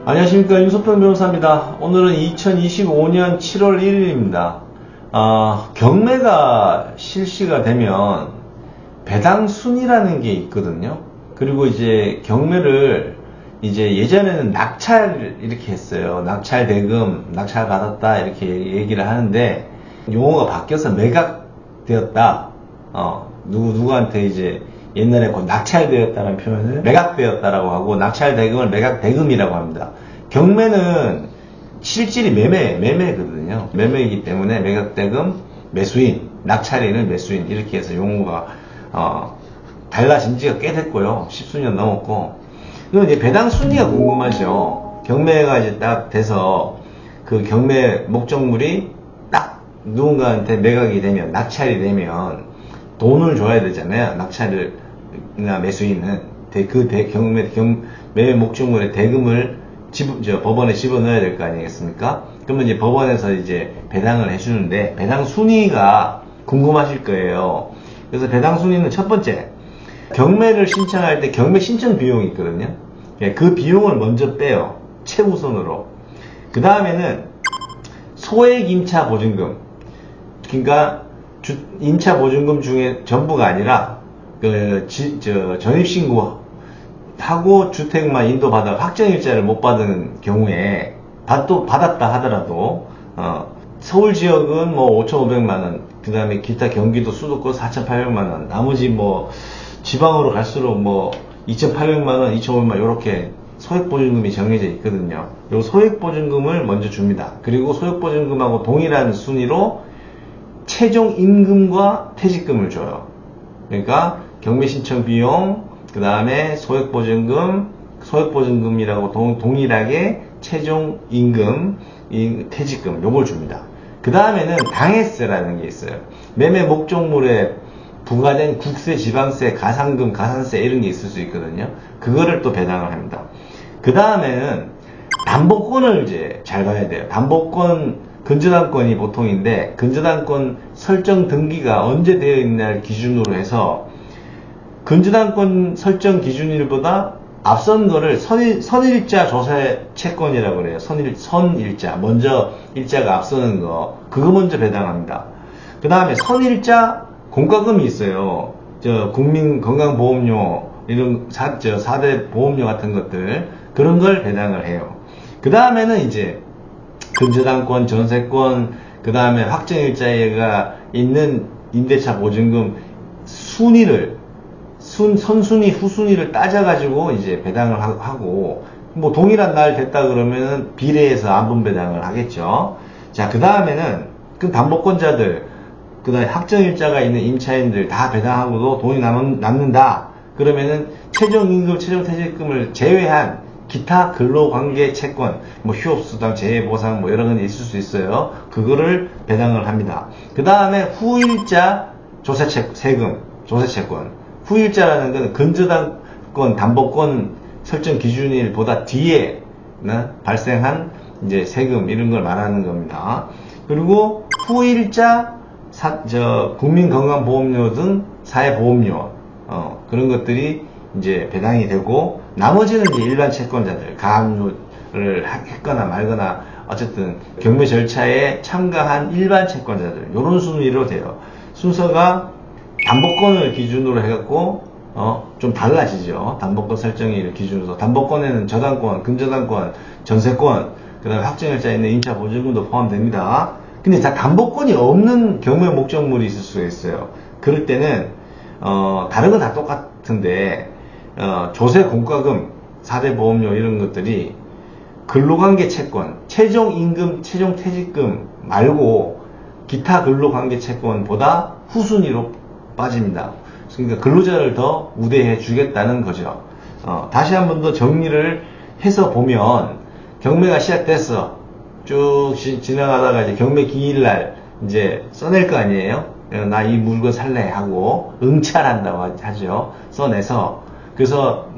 안녕하십니까, 윤석평 변호사입니다. 오늘은 2025년 7월 1일입니다. 경매가 실시가 되면 배당순이라는 게 있거든요. 그리고 이제 경매를 이제 예전에는 낙찰 이렇게 했어요. 낙찰 대금, 낙찰 받았다 이렇게 얘기를 하는데 용어가 바뀌어서 매각되었다. 누구한테 이제 옛날에 낙찰되었다는 표현을 매각되었다라고 하고, 낙찰 대금을 매각 대금이라고 합니다. 경매는 실질이 매매거든요. 매매이기 때문에 매각 대금, 매수인, 낙찰인은 매수인, 이렇게 해서 용어가 달라진 지가 꽤 됐고요. 십수년 넘었고. 그리고 이제 배당 순위가 궁금하죠. 경매가 이제 딱 돼서 그 경매 목적물이 딱 누군가한테 매각이 되면, 낙찰이 되면 돈을 줘야 되잖아요. 낙찰이나 매수인은 매매 목적물의 대금을 법원에 집어넣어야 될 거 아니겠습니까? 그러면 이제 법원에서 이제 배당을 해주는데, 배당 순위가 궁금하실 거예요. 그래서 배당 순위는 첫 번째, 경매를 신청할 때 경매 신청 비용이 있거든요. 그 비용을 먼저 빼요. 최우선으로. 그 다음에는 소액 임차 보증금. 그러니까 임차 보증금 중에 전부가 아니라 전입신고 하고 주택만 인도받아 확정일자를 못 받은 경우에 또 받았다 하더라도 서울 지역은 뭐 5,500만원, 그 다음에 기타 경기도 수도권 4,800만원, 나머지 뭐 지방으로 갈수록 뭐 2,800만원, 2,500만원 이렇게 소액보증금이 정해져 있거든요. 요 소액보증금을 먼저 줍니다. 그리고 소액보증금하고 동일한 순위로 최종 임금과 퇴직금을 줘요. 그러니까 경매신청 비용, 그 다음에 소액보증금이라고 동일하게 최종 임금, 퇴직금, 요걸 줍니다. 그 다음에는 당해세라는 게 있어요. 매매 목적물에 부과된 국세, 지방세, 가상금, 가산세 이런 게 있을 수 있거든요. 그거를 또 배당을 합니다. 그 다음에는 담보권을 이제 잘 봐야 돼요. 담보권, 근저당권이 보통인데, 근저당권 설정 등기가 언제 되어 있느냐를 기준으로 해서 근저당권 설정 기준일보다 앞선 거를 선일자 조세 채권이라고 그래요. 선일자. 먼저 일자가 앞서는 거. 그거 먼저 배당합니다. 그 다음에 선일자 공과금이 있어요. 국민건강보험료, 이런 4대 보험료 같은 것들. 그런 걸 배당을 해요. 그 다음에는 이제 근저당권, 전세권, 그 다음에 확정일자가 있는 임대차 보증금 순위를, 선순위, 후순위를 따져가지고 이제 배당을 하고, 뭐 동일한 날 됐다 그러면은 비례해서 안분 배당을 하겠죠. 자, 그 다음에는 그 담보권자들, 그 다음에 확정일자가 있는 임차인들 다 배당하고도 돈이 남는다. 그러면은 최종임금, 최종퇴직금을 제외한 기타 근로관계 채권, 뭐 휴업수당, 재해보상, 뭐 여러 가지 있을 수 있어요. 그거를 배당을 합니다. 그 다음에 후일자 세금, 조세채권. 후일자라는 건 근저당권, 담보권 설정 기준일보다 뒤에 발생한 이제 세금, 이런 걸 말하는 겁니다. 그리고 후일자 국민건강보험료 등 사회보험료, 그런 것들이 이제 배당이 되고, 나머지는 이제 일반 채권자들, 가압류를 했거나 말거나, 어쨌든 경매 절차에 참가한 일반 채권자들, 요런 순위로 돼요. 순서가 담보권을 기준으로 해갖고, 좀 달라지죠. 담보권 설정일 기준으로. 담보권에는 저당권, 근저당권, 전세권, 그 다음에 확정일자에 있는 임차 보증금도 포함됩니다. 근데 다 담보권이 없는 경매 목적물이 있을 수가 있어요. 그럴 때는, 다른 건 다 똑같은데, 조세 공과금, 4대 보험료 이런 것들이 근로관계 채권, 최종 임금, 최종 퇴직금 말고 기타 근로관계 채권보다 후순위로 빠집니다. 그러니까 근로자를 더 우대해 주겠다는 거죠. 다시 한 번 더 정리를 해서 보면, 경매가 시작됐어. 쭉 지나가다가 이제 경매 기일날 이제 써낼 거 아니에요? 나 이 물건 살래 하고 응찰한다고 하죠. 써내서, 그래서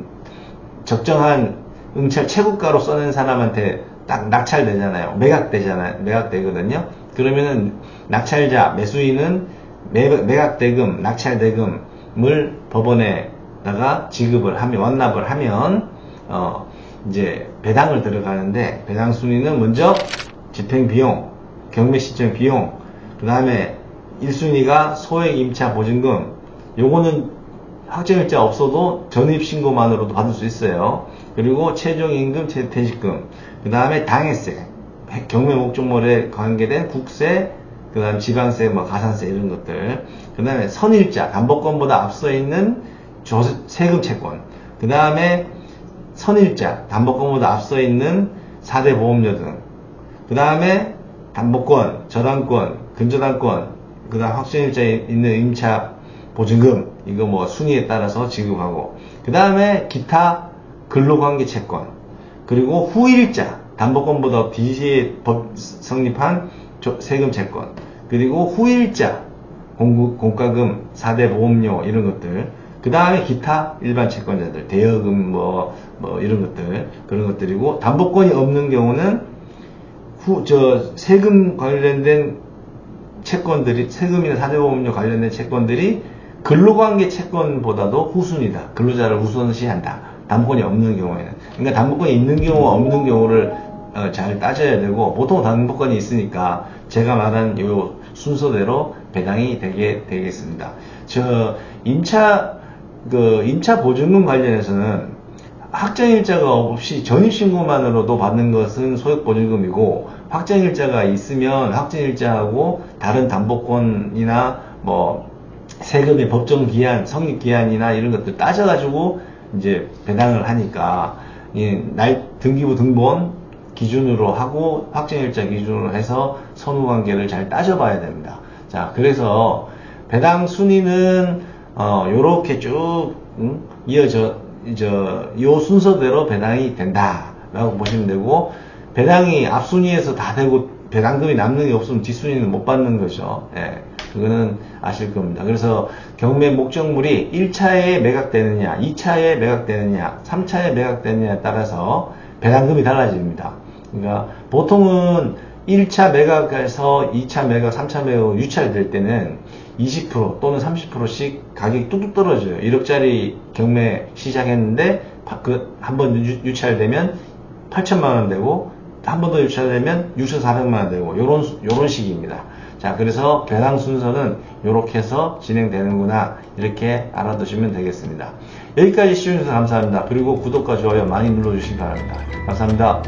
적정한 응찰 최고가로 써낸 사람한테 딱 낙찰되잖아요. 매각되거든요. 그러면은 낙찰자, 매수인은 매각대금, 낙찰대금을 법원에다가 지급을 하면, 완납을 하면, 이제 배당을 들어가는데, 배당 순위는 먼저 집행 비용, 경매 신청 비용, 그 다음에 1순위가 소액 임차 보증금. 요거는 확정일자 없어도 전입신고만으로도 받을 수 있어요. 그리고 최종임금, 퇴직금, 그 다음에 당해세, 경매 목적물에 관계된 국세, 그 다음에 지방세, 뭐 가산세 이런 것들, 그 다음에 선일자, 담보권보다 앞서 있는 세금 채권, 그 다음에 선일자, 담보권보다 앞서 있는 4대 보험료 등, 그 다음에 담보권, 저당권, 근저당권, 그 다음 확정일자에 있는 임차 보증금, 이거 뭐 순위에 따라서 지급하고, 그 다음에 기타 근로관계 채권, 그리고 후일자, 담보권보다 뒤에 성립한 세금 채권, 그리고 후일자, 공과금, 4대 보험료 이런 것들, 그 다음에 기타 일반 채권자들, 대여금 뭐 이런 것들, 그런 것들이고, 담보권이 없는 경우는 세금 관련된 채권들이, 세금이나 4대 보험료 관련된 채권들이 근로관계 채권보다도 후순위다. 근로자를 우선시한다. 담보권이 없는 경우에는. 그러니까 담보권이 있는 경우와 없는 경우를 잘 따져야 되고, 보통 담보권이 있으니까 제가 말한 요 순서대로 배당이 되겠습니다. 임차 보증금 관련해서는 확정일자가 없이 전입신고만으로도 받는 것은 소액보증금이고, 확정일자가 있으면 확정일자하고 다른 담보권이나 뭐 세금의 법정기한, 성립기한이나 이런 것들 따져가지고 이제 배당을 하니까, 등기부 등본 기준으로 하고 확정일자 기준으로 해서 선후관계를 잘 따져봐야 됩니다. 자, 그래서 배당 순위는 요렇게 쭉 이어져 요 순서대로 배당이 된다라고 보시면 되고, 배당이 앞순위에서 다 되고 배당금이 남는 게 없으면 뒷순위는 못 받는 거죠. 예, 그거는 아실 겁니다. 그래서 경매 목적물이 1차에 매각되느냐, 2차에 매각되느냐, 3차에 매각되느냐에 따라서 배당금이 달라집니다. 그러니까 보통은 1차 매각에서 2차 매각, 3차 매각 유찰될 때는 20% 또는 30%씩 가격이 뚝뚝 떨어져요. 1억짜리 경매 시작했는데 한 번 유찰되면 8천만원 되고, 한 번 더 유찰되면 6,400만원 되고, 요런 식입니다. 자, 그래서 배당 순서는 요렇게 해서 진행되는구나, 이렇게 알아두시면 되겠습니다. 여기까지 시청해주셔서 감사합니다. 그리고 구독과 좋아요 많이 눌러주시기 바랍니다. 감사합니다.